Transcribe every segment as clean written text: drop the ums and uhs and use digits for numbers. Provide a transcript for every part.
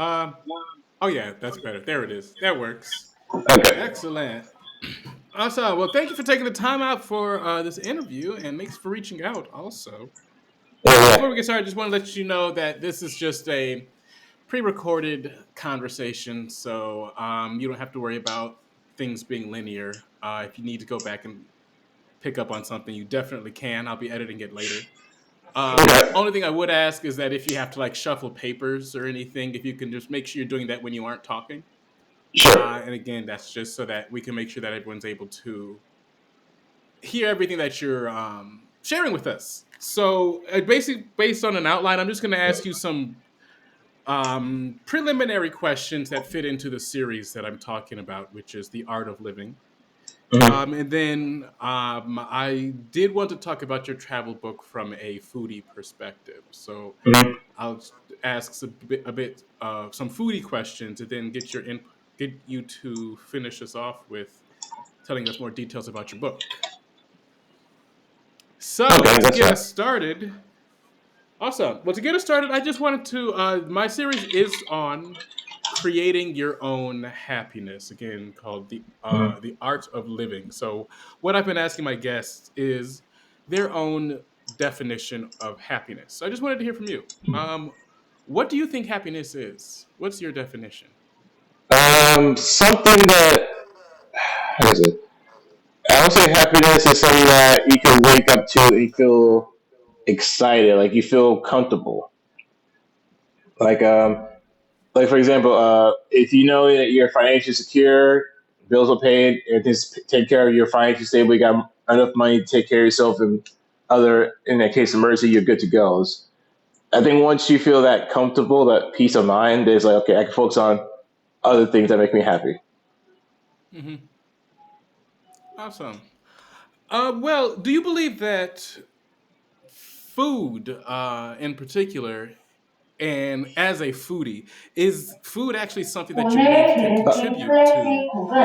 Um, oh yeah, that's better. There it is. That works. Okay. Excellent. Awesome. Well, thank you for taking the time out for this interview, and thanks for reaching out. Also, before Yeah, we get started, I just want to let you know that this is just a pre-recorded conversation, so you don't have to worry about things being linear. If you need to go back and pick up on something, you definitely can. I'll be editing it later. yeah. Okay. Only thing I would ask is that if you have to like shuffle papers or anything, if you can just make sure you're doing that when you aren't talking. Sure. And again, that's just so that we can make sure that everyone's able to hear everything that you're sharing with us. So, basically, based on an outline, I'm just going to ask you some preliminary questions that fit into the series that I'm talking about, which is the art of living. Hmm. And then I did want to talk about your travel book from a foodie perspective. So Hmm. I'll ask a bit some foodie questions, and then get you to finish us off with telling us more details about your book. So Okay, to that's get fine. us started, awesome. Well, to get us started, I just wanted to. My series is on creating your own happiness. Again, called the art of living. So, what I've been asking my guests is their own definition of happiness. So, I just wanted to hear from you. What do you think happiness is? What's your definition? Something that how is it? I would say happiness is something that you can wake up to and feel excited, like you feel comfortable. Like like for example, if you know that you're financially secure, bills are paid, everything's take care of, you're financially stable, you got enough money to take care of yourself, and other in that case of emergency, you're good to go. I think once you feel that comfortable, that peace of mind, there's like okay, I can focus on other things that make me happy. Hmm. Awesome. Well, do you believe that food, in particular, and as a foodie, is food actually something that you believe can contribute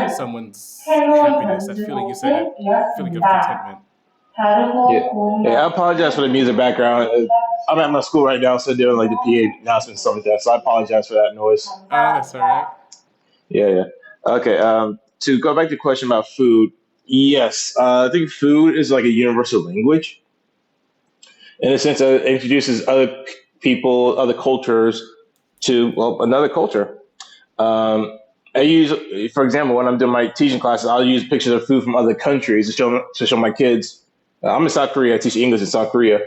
to someone's 새로운 happiness? That feeling you said, that 변주곡을 feeling of 이었습니다. contentment. Yeah, 다르고 yeah. I 고운맛 apologize for the music background. I'm at my school right now, so doing like the PA announcements and stuff like that. So I apologize for that noise. That's all right. Yeah, yeah. Okay. To go back to the question about food, yes, I think food is like a universal language in a sense that it introduces other people, other cultures to well another culture. Um, I use, for example, when I'm doing my teaching classes, I'll use pictures of food from other countries to show my kids. I'm in South Korea. I teach English in South Korea,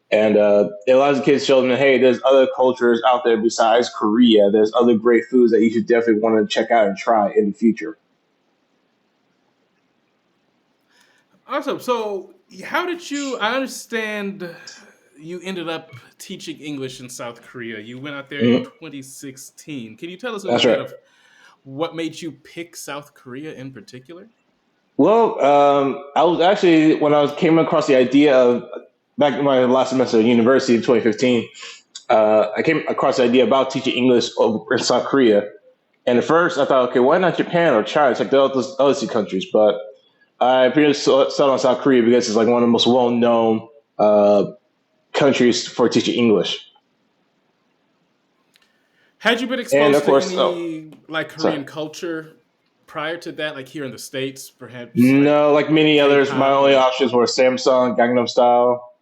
and it allows the kids to show them, hey, there's other cultures out there besides Korea. There's other great foods that you should definitely want to check out and try in the future. Awesome. So, how did you? I understand you ended up teaching English in South Korea. You went out there in Hmm. 2016. Can you tell us a little That's bit right. of what made you pick South Korea in particular? Well, I was actually when came across the idea of back in my last semester of university in 2015. I came across the idea about teaching English over in South Korea. And at first, I thought, okay, why not Japan or China? It's like the other two countries. But I pretty much settled on South Korea because it's like one of the most well-known countries for teaching English. Had you been And of exposed to course, oh, any like sorry. Korean culture prior to that, like here in the States, perhaps like No, like many others, my K-pop only or options were Samsung, Gangnam Style,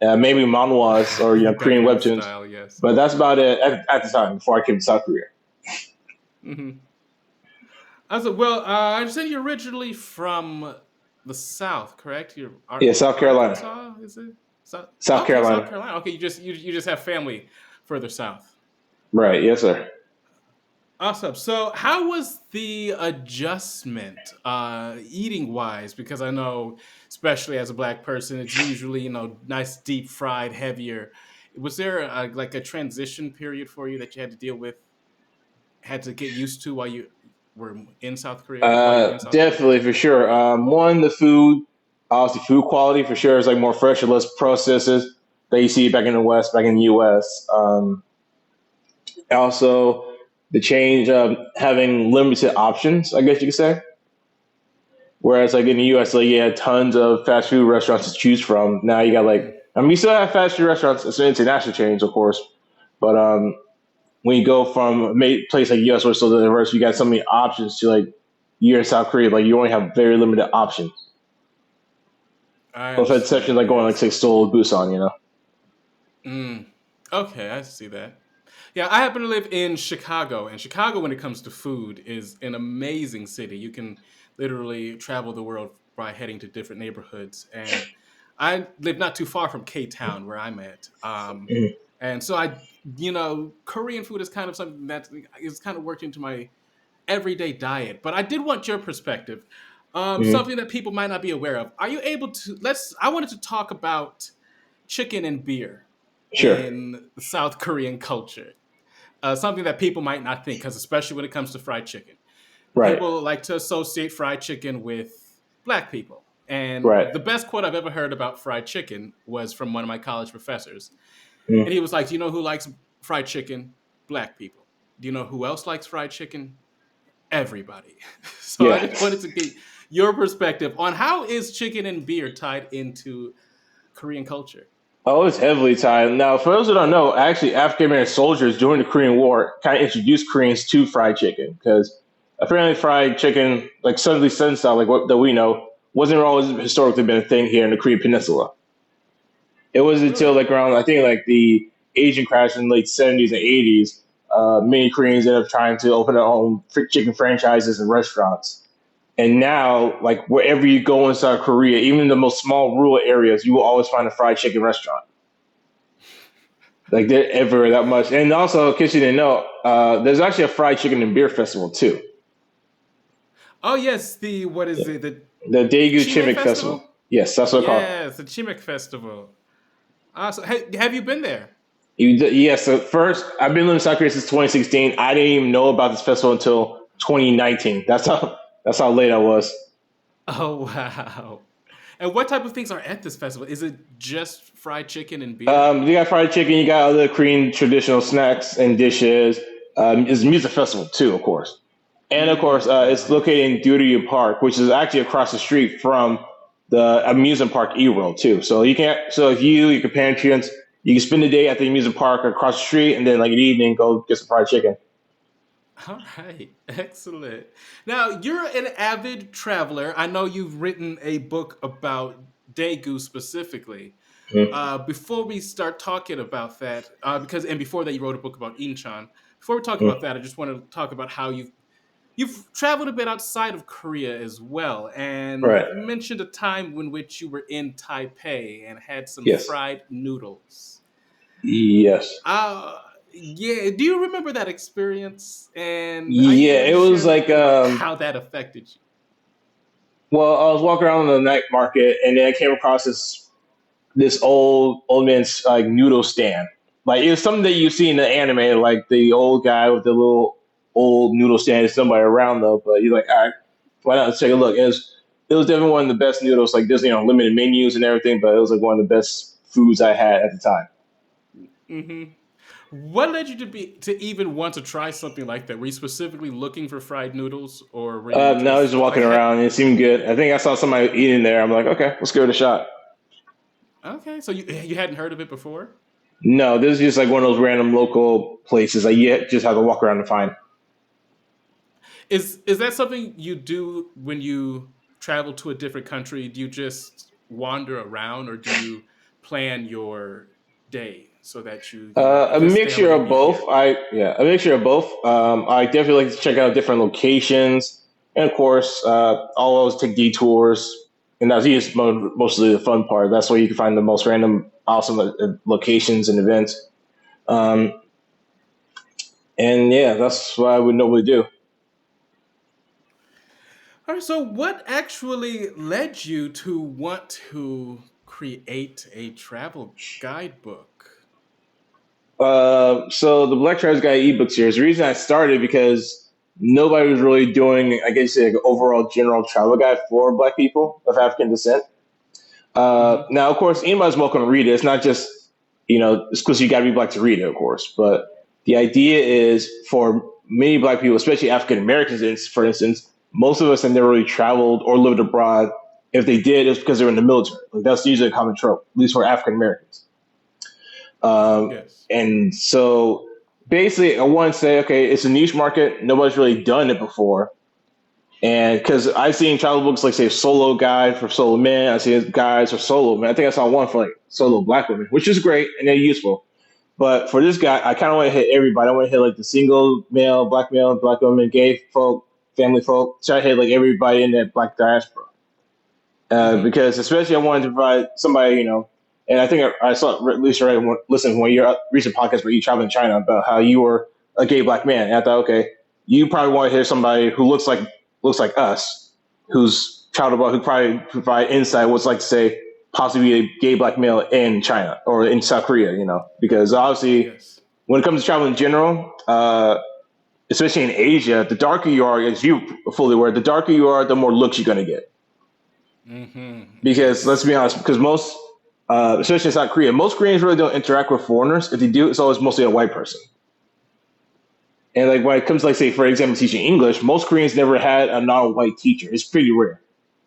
maybe manhwas or Korean Gangnam webtoons. Style? Yes. But that's about it at the time before I came to South Korea. Hmm. I said, well, I understand you're originally from the South, correct? You're Yeah, South Carolina. Arkansas, is it? South Okay, South Carolina. Carolina. Okay, you just have family further south. Right. Yes, sir. Awesome. So, how was the adjustment, eating wise? Because I know, especially as a black person, it's usually nice deep fried, heavier. Was there like a transition period for you that you had to deal with, had to get used to while you were in South Korea? While you were in South Korea? Definitely for sure. One, the food, obviously food quality for sure is like more fresh and less processes that you see back in the West, back in the U.S. Also, the change of having limited options, I guess you could say. Whereas like in the U.S., like you had tons of fast food restaurants to choose from. Now you got like, Hmm. I mean, you still have fast food restaurants, it's an international chains, of course, but when you go from a place like US where it's so diverse, you got so many options to like you're in South Korea, like you only have very limited options. I Well, if exceptions understand. like going like Yes. say Seoul, Busan, you know. Mm. Okay, I see that. Yeah, I happen to live in Chicago, and Chicago, when it comes to food, is an amazing city. You can literally travel the world by heading to different neighborhoods, and I live not too far from K Town, where I'm at. Mhm. And so Korean food is kind of something that is kind of worked into my everyday diet. But I did want your perspective, Mhm. something that people might not be aware of. Are you able to? I wanted to talk about chicken and beer Sure. in South Korean culture. Something that people might not think, because especially when it comes to fried chicken, Right. people like to associate fried chicken with black people. And Right. the best quote I've ever heard about fried chicken was from one of my college professors. And Mhm. he was like, "Do you know who likes fried chicken? Black people. Do you know who else likes fried chicken? Everybody." So I Yeah. just wanted to get your perspective on how is chicken and beer tied into Korean culture. Oh, it's heavily tied. Now, for those who don't know, actually, African American soldiers during the Korean War kind of introduced Koreans to fried chicken because apparently fried chicken, like Suddenly Sun style, like what that we know, wasn't always historically been a thing here in the Korean Peninsula. It was until Really? like around, I think, like the Asian crash in the late '70s and '80s. Many Koreans ended up trying to open their own chicken franchises and restaurants. And now, like wherever you go in South Korea, even in the most small rural areas, you will always find a fried chicken restaurant. Like they're ever that much. And also, in case you didn't know, there's actually a fried chicken and beer festival too. Oh yes, the what is Yeah. it? The The Daegu Chime Chimik Festival. Festival? Yes, that's what it's called. Yes, the Chime Festival. Awesome. Hey, have you been there? Yes, so first, I've been living in South Korea since 2016. I didn't even know about this festival until 2019. That's how late I was. Oh wow. And what type of things are at this festival? Is it just fried chicken and beer? You got fried chicken, you got other Korean traditional snacks and dishes. It's a music festival too, of course. And of course, it's located Nice. in Duryu Park, which is actually across the street from the amusement park eWorld too. So you can, so if your compatriots, you can spend the day at the amusement park across the street, and then like in the evening, go get some fried chicken. All right. Excellent. Now, you're an avid traveler. I know you've written a book about Daegu specifically. Mhm. Before we start talking about that, and before that, you wrote a book about Incheon. Before we talk about Mhm. that, I just want to talk about how you've traveled a bit outside of Korea as well, and Right. you mentioned a time in which you were in Taipei and had some Yes. fried noodles. Yes. Uh, yeah. Do you remember that experience? And are you Yeah. able It to share was a little like bit about how that affected you? well, I was walking around the night market, and then I came across this old man's like noodle stand. Like it was something that you see in the anime, like the old guy with the little old noodle stand, is somebody around though. But you're like, all right, why not? Let's take a look. It was definitely one of the best noodles. Like there's limited menus and everything, but it was like one of the best foods I had at the time. Hmm. What led you to even want to try something like that? Were you specifically looking for fried noodles, or were you No, I was just just walking like, around and it seemed good. I think I saw somebody eating there. I'm like, okay, let's give it a shot. okay, so you hadn't heard of it before? No, this is just like one of those random local places. Like you just have to walk around to find. Is that something you do when you travel to a different country? Do you just wander around, or do you plan your day so that A this day I'm mixture going to of be both. here? A mixture of both. I definitely like to check out different locations, and of course, I'll always take detours, and that's just mostly the fun part. That's where you can find the most random, awesome locations and events. Um, and yeah, that's what I would normally do. All right. So, what actually led you to want to create a travel guidebook? So the Black Travis Guy ebook series. The reason I started because nobody was really doing, I guess, like an overall general travel guide for Black people of African descent. Hmm. Now, of course, anybody's welcome to read it. It's not just, it's because you got to be black to read it, of course. But the idea is for many black people, especially African Americans, for instance, most of us have never really traveled or lived abroad. If they did, it's because they were in the military. Like that's usually a common trope, at least for African Americans. Um, Yes. and so basically, I want to say, okay, it's a niche market. Nobody's really done it before. And because I've seen travel books like say solo guide for solo men, I see guides for solo men. I think I saw one for like solo black women, which is great and they're useful. But for this guy, I kind of want to hit everybody. I want to hit like the single male, black woman, gay folk, family folk. Try to hit like everybody in that black diaspora. Mm-hmm. Because especially I wanted to provide somebody, and I think I saw at least read listen to one of your recent podcasts where you traveled in China about how you were a gay black man. And I thought, okay, you probably want to hear somebody who looks like us, who's traveled about, who probably provide insight what's like to say possibly a gay black male in China or in South Korea, because obviously Yes. when it comes to travel in general, especially in Asia, the darker you are, as you fully aware, the darker you are, the more looks you're going to get. Mm-hmm. Because let's Yes. be honest, because most, especially in South Korea, most Koreans really don't interact with foreigners. If they do, it's always mostly a white person. And like when it comes to, like, say, for example, teaching English, most Koreans never had a non-white teacher. It's pretty rare,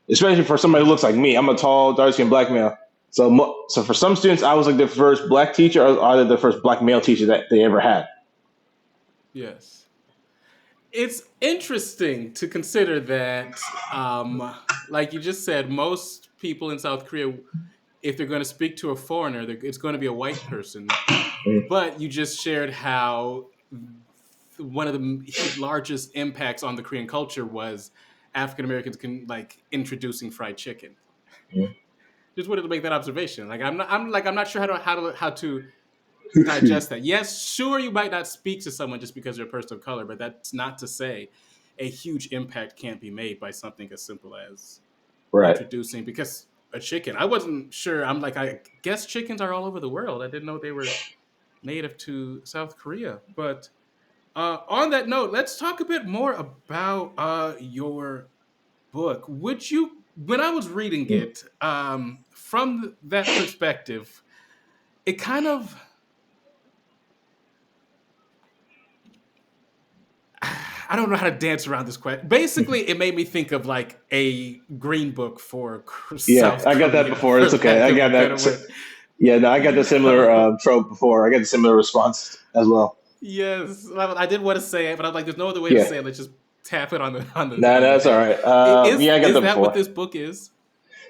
especially for somebody who Mm-hmm. looks like me. I'm a tall, dark-skinned black male. So for some students, I was like the first black teacher, or either the first black male teacher that they ever had. Yes. It's interesting to consider that, like you just said, most people in South Korea, if they're going to speak to a foreigner, it's going to be a white person. Mm, But you just shared how one of the largest impacts on the Korean culture was African Americans can like introducing fried chicken. mm. Just wanted to make that observation. Like I'm not sure how to digest that. Yes, sure, you might not speak to someone just because you're a person of color, but that's not to say a huge impact can't be made by something as simple as Right. introducing. Because a chicken, I wasn't sure. I'm like, I guess chickens are all over the world. I didn't know they were native to South Korea. But on that note, let's talk a bit more about your book. Would you, when I was reading Mm. it, from that perspective, it kind of, I don't know how to dance around this question. Basically, it made me think of like a green book for Yeah, South I got that Korea, before. for It's okay. lack I of a got better that. word. Yeah, no, I got the similar trope before. I got the similar response as well. Yes, I did want to say it, but I'm like, there's no other way to Yeah, say it. Let's just tap it on the no, on the that's all head. right. Yeah, I got Is that that what before. this book is?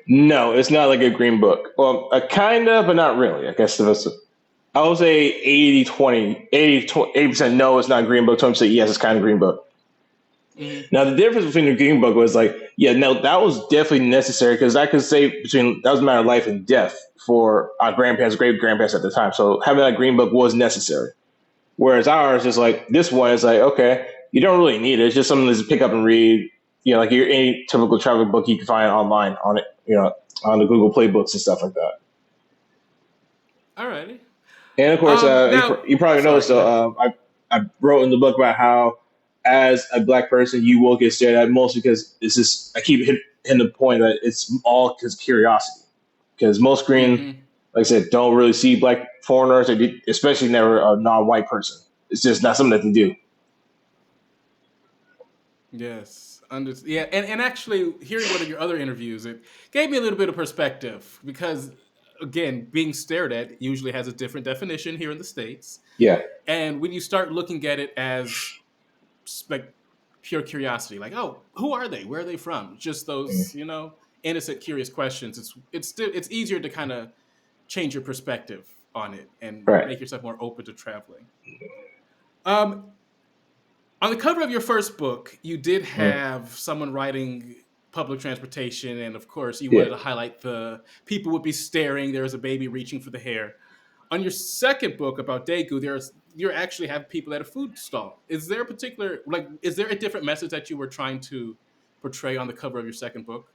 No, it's not like a green book. Well, kind of, but not really. I guess I would say 80-20, 80% no, it's not a green book. 20% yes, it's kind of green book. Hmm. Now, the difference between the green book was like, yeah, no, that was definitely necessary because I could say that was a matter of life and death for our grandparents, great grandparents at the time. So having that green book was necessary. Whereas ours is like, this one is like, okay, you don't really need it. It's just something to just pick up and read. Like your any typical travel book you can find online on it, on the Google Play books and stuff like that. Alrighty. And of course, Now, you probably sorry. noticed, Go ahead. I wrote in the book about how, as a black person, you will get stared at mostly because it's just, I keep hitting the point that it's all because curiosity. Because most Korean, Hmm. like I said, don't really see black foreigners, or especially never a non-white person. It's just not something that they do. Yes. Yeah, and actually, hearing one of your other interviews, it gave me a little bit of perspective because, again, being stared at usually has a different definition here in the States. Yeah. And when you start looking at it as like pure curiosity, like, oh, who are they? Where are they from? Just Mm. those, innocent, curious questions. It's easier to kind of change your perspective on it and Right. make yourself more open to traveling. Um, on the cover of your first book, you did Mm. have someone writing public transportation, and of course, you Yeah. wanted to highlight the people would be staring. There was a baby reaching for the hair. On your second book about Daegu, you actually have people at a food stall. Is there a particular is there a different message that you were trying to portray on the cover of your second book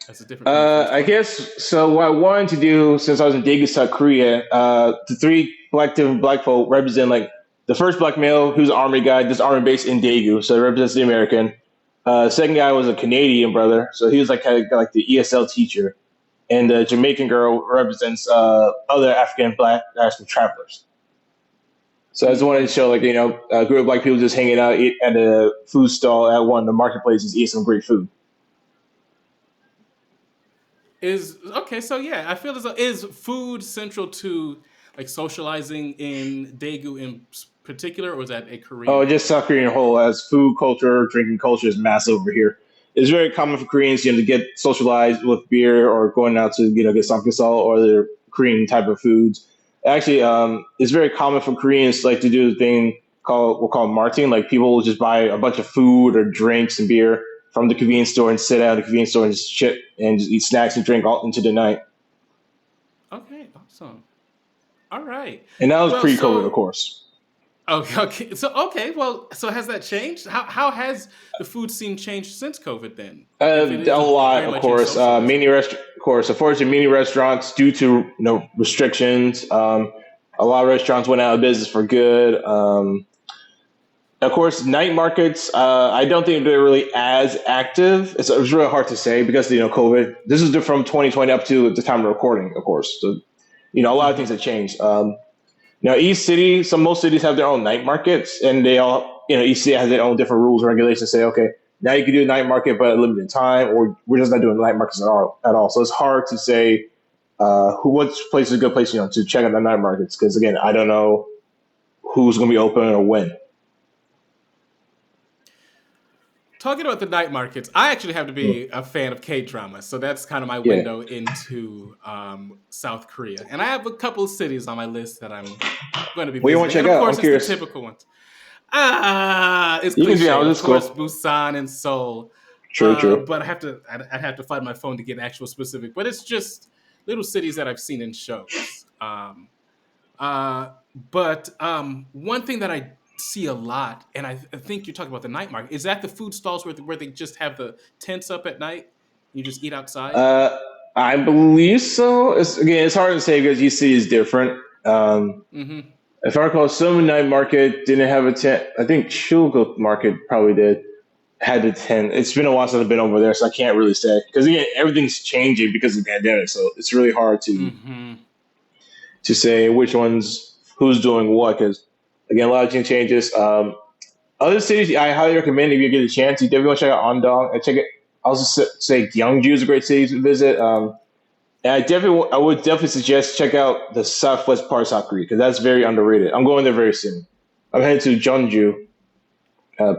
as is different from your first I one? guess so. What I wanted to do since I was in Daegu, South Korea, the three different black folk represent like the first black male who's an army guy, this army base in Daegu, so it represents the American. Second guy was a Canadian brother, so he was like kind of like the ESL teacher, and the Jamaican girl represents other African black African travelers. So I just wanted to Hmm. show like a group of black people just hanging out at a food stall at one of the marketplaces, eating some great food. Is okay. So yeah, I feel as though is food central to like socializing in Daegu in particular, or is that a Oh, Korean just thing? South Korean whole as food culture, drinking culture is massive over here. It's very common for Koreans, to get socialized with beer or going out to get samgyeopsal or other Korean type of foods. Actually, it's very common for Koreans like to do the thing called we'll call marting. Like people will just buy a bunch of food or drinks and beer from the convenience store and sit at the convenience store and just chip and just eat snacks and drink all into the night. Okay, awesome. All right. And that was Well, pre-COVID, of so course. okay, so okay, well, so has that changed? How has the food scene changed since COVID then? If it A is lot, very of much in course. socialism. Of course. Unfortunately, many restaurants, due to restrictions, a lot of restaurants went out of business for good. Of course, night markets. I don't think they're really as active. It's really hard to say because COVID. This is from 2020 up to the time of recording, of course. So a lot of things Hmm. have changed. Now, each city, most cities have their own night markets, and they all, each city has their own different rules and regulations. Say, okay, now you can do a night market, but at a limited time, or we're just not doing night markets at all. At all. So it's hard to say which place is a good place, to check out the night markets because again, I don't know who's going to be open or when. Talking about the night markets, I actually have to be a fan of K drama, so that's kind of my Yeah, window into South Korea. And I have a couple of cities on my list that I'm going to be what do you want visiting, to and check of out? I'm course, it's the curious. typical ones. It's You can see how cliched, of this is course, cool. Busan and Seoul. True, true. But I'd have to find my phone to get actual specific. But it's just little cities that I've seen in shows. But one thing that I see a lot, and I think you're talking about the night market, is that the food stalls where they just have the tents up at night. You just eat outside. Uh, I believe so. It's hard to say because each city is different. Mm-hmm. If I recall, some night market didn't have a tent. I think Chilco Market probably did had a tent. It's been a while since I've been over there, so I can't really say because again, everything's changing because of the pandemic. So it's really hard Mm-hmm. to say which ones who's doing what because again, a lot of things changes. Other cities, I highly recommend if you get a chance, you definitely want to check out Andong and check it. I also say Gyeongju is a great city to visit. And I would definitely suggest check out the southwest part of South Korea because that's very underrated. I'm going there very soon. I'm heading to Jeonju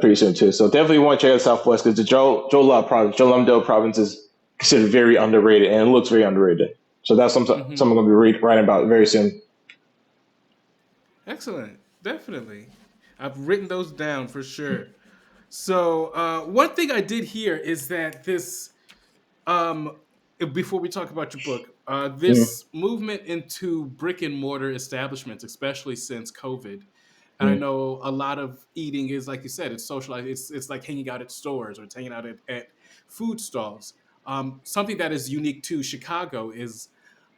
pretty soon too. So definitely want to check out Southwest because the Jeollamdo province is considered very underrated and it looks very underrated. So that's something Mm-hmm. I'm going to be writing about very soon. Excellent. Definitely. I've written those down for sure. So one thing I did hear is that this um, before we talk about your book, Mm, this movement into brick and mortar establishments, especially since COVID, and I mm, know a lot of eating is like you said, it's socialized. It's like hanging out at stores or it's hanging out at food stalls. Something that is unique to Chicago is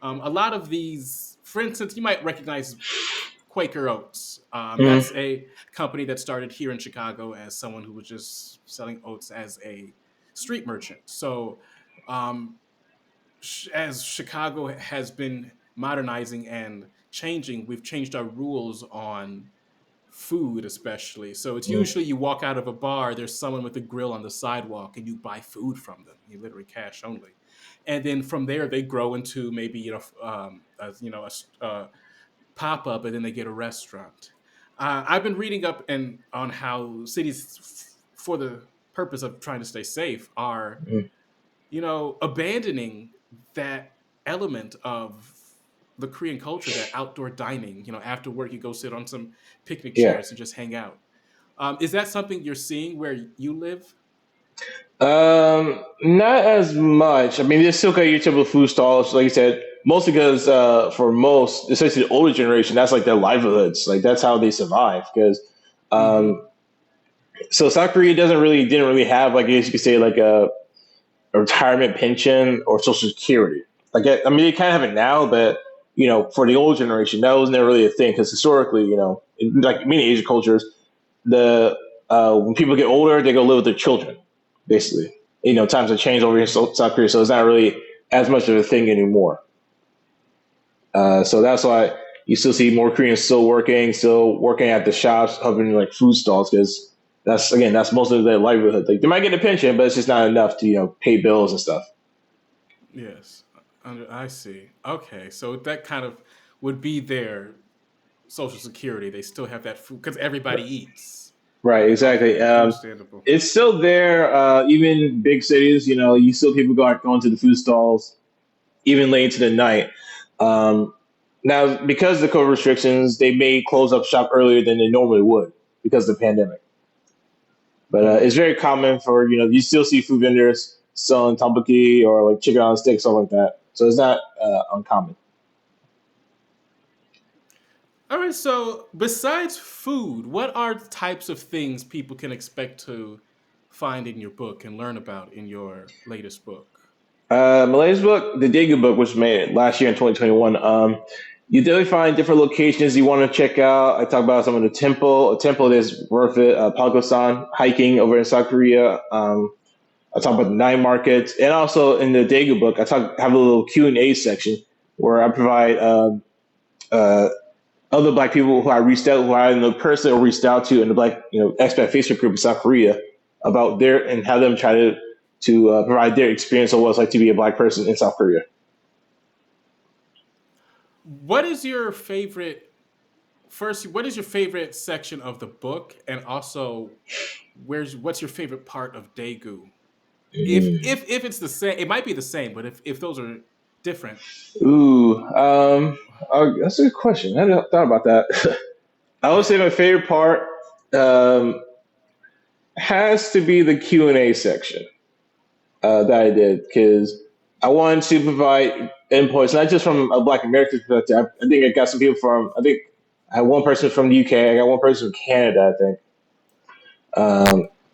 a lot of these. For instance, you might recognize Quaker Oats. That's mm, a company that started here in Chicago as someone who was just selling oats as a street merchant. So um, as Chicago has been modernizing and changing, we've changed our rules on food, especially. So it's mm. usually you walk out of a bar, there's someone with a grill on the sidewalk, and you buy food from them. You literally cash only, and then from there they grow into maybe a pop up, and then they get a restaurant. I've been reading up and on how cities, for the purpose of trying to stay safe, are Mm. abandoning that element of the Korean culture, that outdoor dining. After work, you go sit on some picnic Yeah. chairs and just hang out. Is that something you're seeing where you live? Not as much. I mean, there's still got your typical food stalls, like you said, mostly because for most, especially the older generation, that's like their livelihoods. Like that's how they survive. Because Mm-hmm. um, so South Korea didn't really have like I guess you could say like a retirement pension or social security. Like I mean, they kind of have it now, but for the old generation, that was never really a thing because historically, in, like many Asian cultures, the when people get older, they go live with their children, basically. Times have changed over here in South Korea, so it's not really as much of a thing anymore. So that's why you still see more Koreans still working at the shops, helping like food stalls, because that's most of their livelihood. Like they might get a pension, but it's just not enough to pay bills and stuff. Yes, I see. Okay, so that kind of would be their Social Security. They still have that food because everybody eats. Right, exactly. Okay, understandable. It's still there. Even in big cities, you still people going to the food stalls even late into the night. Um, Now, because of the COVID restrictions, they may close up shop earlier than they normally would because of the pandemic. But Hmm. it's very common for you still see food vendors selling tambuki or like chicken on a stick, stuff like that. So it's not uncommon. All right. So, besides food, what are types of things people can expect to find in your book and learn about in your latest book? My latest book, the Daegu book, was made last year in 2021. You definitely find different locations you want to check out. I talk about some of a temple that's worth it. Palgosan, hiking over in South Korea. I talk about the night markets, and also in the Daegu book, have a little Q&A section where I provide uh, other Black people who I know person or reached out to in the Black expat Facebook group in South Korea about their and have them try to provide their experience of what it's like to be a Black person in South Korea. What is your favorite first? What is your favorite section of the book, and also what's your favorite part of Daegu? If it's the same, it might be the same, but if those are different. Ooh, that's a good question. I hadn't thought about that. I would say my favorite part um, has to be the Q&A section that I did because I wanted to provide inputs, not just from a Black American perspective. I think I got some people from, I think I had one person from the UK, I got one person from Canada, I think.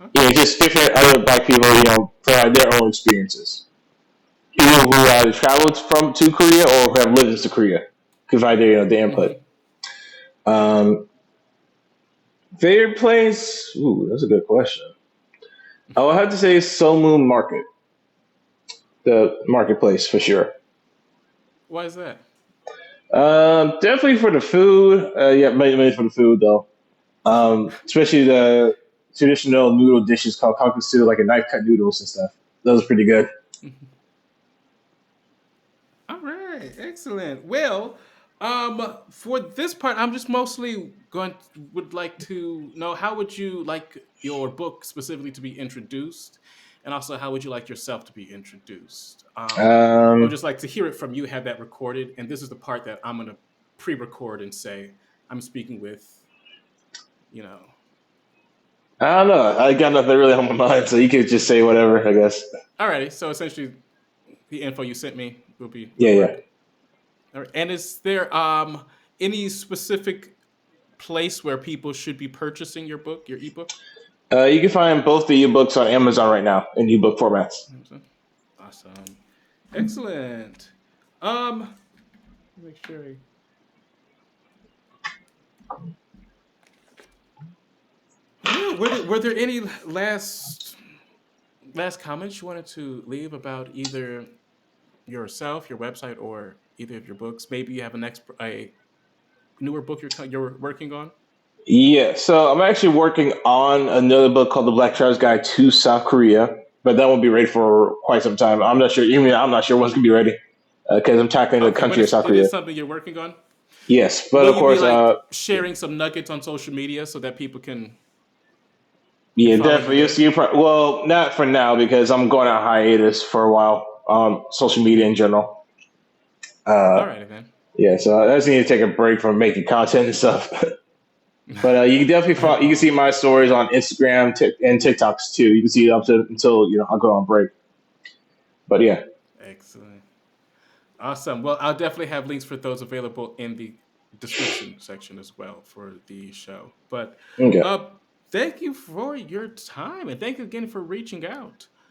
Okay. Just different other Black people, provide their own experiences. People who have traveled from to Korea or who have lived in Korea, provide their input. Hmm. Um, Favorite place? Ooh, that's a good question. I would have to say Moon Market, the marketplace for sure. Why is that? Definitely for the food. Yeah, mainly for the food though. Especially the traditional noodle dishes called kakusu, like a knife cut noodles and stuff. Those are pretty good. All right, excellent. Well, for this part, I'm just mostly would like to know how would you like your book specifically to be introduced, and also how would you like yourself to be introduced? I would Um, just like to hear it from you, have that recorded, and this is the part that I'm gonna pre-record and say I'm speaking with, you know. I don't know. I got nothing really on my mind, so you could just say whatever. I guess. Alrighty, so essentially, the info you sent me Yeah, will yeah. work. All right, and is there any specific place where people should be purchasing your book, your ebook? You can find both the ebooks on Amazon right now in ebook formats. Awesome, excellent. Um, make sure. Yeah, were there any last comments you wanted to leave about either yourself, your website, or either of your books? Maybe you have a newer book you're working on. Yeah, so I'm actually working on another book called The Black Traveler's Guide to South Korea, but that won't be ready for quite some time. I'm not sure. Even I'm not sure when it's gonna be ready because I'm tackling the Okay, but country of South it Korea. is something you're working on. Yes, but Will of you be course, like sharing some nuggets on social media so that people can yeah, follow you definitely. there? Well, not for now because I'm going on hiatus for a while on social media in general. Uh, All right then. yeah, so I just need to take a break from making content and stuff. But you can definitely you can see my stories on Instagram and TikToks too. You can see it up to until I go on break. But yeah, Excellent. Awesome. Well, I'll definitely have links for those available in the description section as well for the show. But okay. uh thank you for your time and thank you again for reaching out.